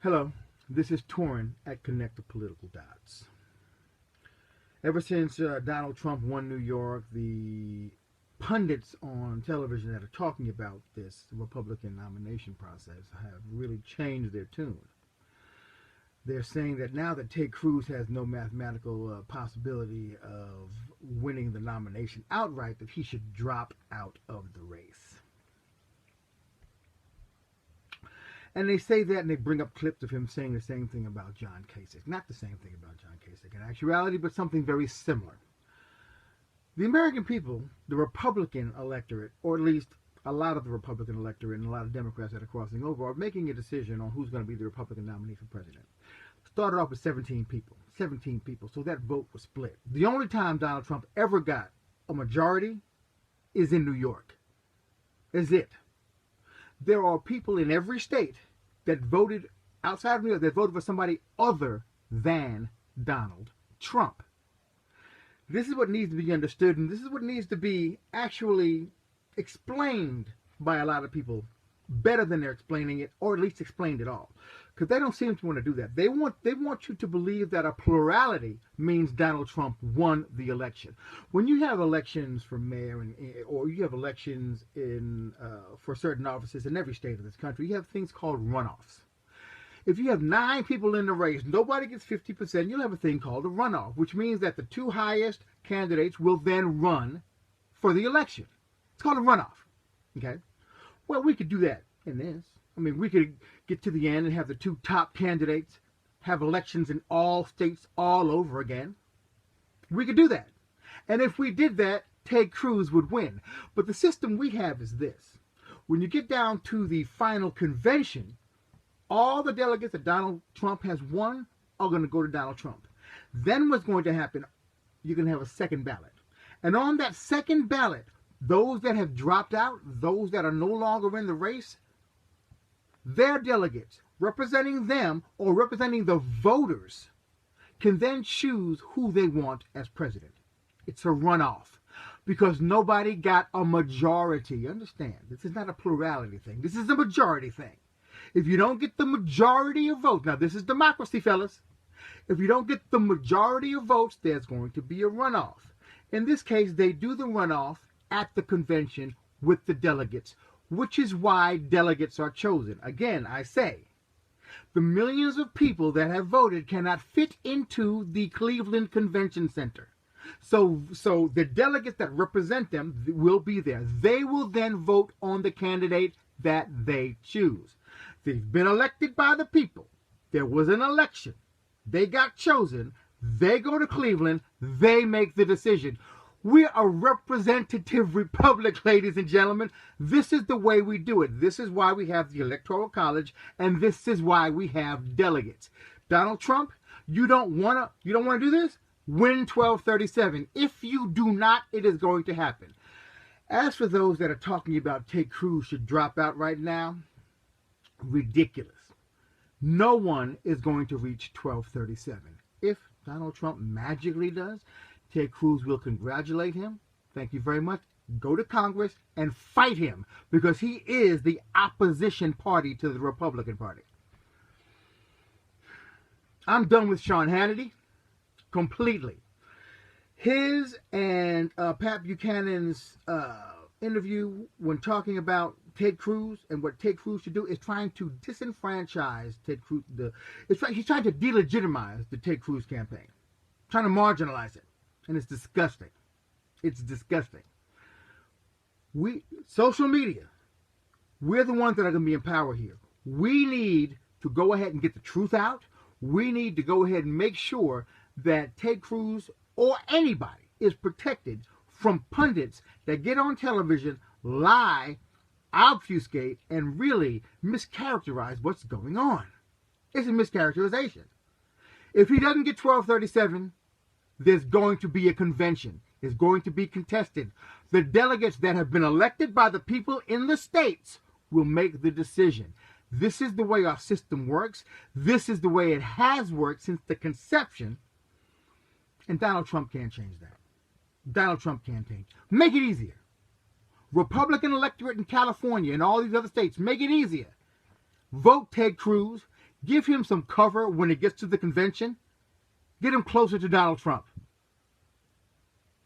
Hello, this is Torin at Connect the Political Dots. Ever since Donald Trump won New York, the pundits on television that are talking about this Republican nomination process have really changed their tune. They're saying that now that Ted Cruz has no mathematical possibility of winning the nomination outright, that he should drop out of the race. And they say that and they bring up clips of him saying the same thing about John Kasich. Not the same thing about John Kasich in actuality, but something very similar. The American people, the Republican electorate, or at least a lot of the Republican electorate and a lot of Democrats that are crossing over, are making a decision on who's going to be the Republican nominee for president. Started off with 17 people. 17 people. So that vote was split. The only time Donald Trump ever got a majority is in New York. That's it. There are people in every state that voted outside of New York that voted for somebody other than Donald Trump. This is what needs to be understood, and this is what needs to be actually explained by a lot of people better than they're explaining it, or at least explained at all. Because they don't seem to want to do that. They want you to believe that a plurality means Donald Trump won the election. When you have elections for mayor or you have elections for certain offices in every state of this country, you have things called runoffs. If you have 9 people in the race, nobody gets 50%, you'll have a thing called a runoff, which means that the 2 highest candidates will then run for the election. It's called a runoff. Okay? Well, we could do that in this. I mean, we could get to the end and have the 2 top candidates have elections in all states all over again. We could do that. And if we did that, Ted Cruz would win. But the system we have is this. When you get down to the final convention, all the delegates that Donald Trump has won are going to go to Donald Trump. Then what's going to happen, you're going to have a second ballot. And on that second ballot, those that have dropped out, those that are no longer in the race, their delegates representing them or representing the voters can then choose who they want as president. It's a runoff because nobody got a majority. Understand, this is not a plurality thing. This is a majority thing. If you don't get the majority of votes, now this is democracy, fellas. If you don't get the majority of votes, there's going to be a runoff. In this case, they do the runoff at the convention with the delegates, which is why delegates are chosen. Again, I say, the millions of people that have voted cannot fit into the Cleveland Convention Center. So the delegates that represent them will be there. They will then vote on the candidate that they choose. They've been elected by the people. There was an election. They got chosen. They go to Cleveland. They make the decision. We're a representative republic, ladies and gentlemen. This is the way we do it. This is why we have the Electoral College, and this is why we have delegates. Donald Trump, you don't want to do this? Win 1237. If you do not, it is going to happen. As for those that are talking about Ted Cruz should drop out right now, ridiculous. No one is going to reach 1237. If Donald Trump magically does, Ted Cruz will congratulate him. Thank you very much. Go to Congress and fight him because he is the opposition party to the Republican Party. I'm done with Sean Hannity completely. His and Pat Buchanan's interview when talking about Ted Cruz and what Ted Cruz should do is trying to disenfranchise Ted Cruz. He's trying to delegitimize the Ted Cruz campaign, trying to marginalize it. And it's disgusting. It's disgusting. Social media, we're the ones that are going to be in power here. We need to go ahead and get the truth out. We need to go ahead and make sure that Ted Cruz or anybody is protected from pundits that get on television, lie, obfuscate, and really mischaracterize what's going on. It's a mischaracterization. If he doesn't get 1237, there's going to be a convention. It's going to be contested. The delegates that have been elected by the people in the states will make the decision. This is the way our system works. This is the way it has worked since the conception. And Donald Trump can't change that. Donald Trump can't change. Make it easier. Republican electorate in California and all these other states, make it easier. Vote Ted Cruz. give him some cover when he gets to the convention, get him closer to Donald Trump.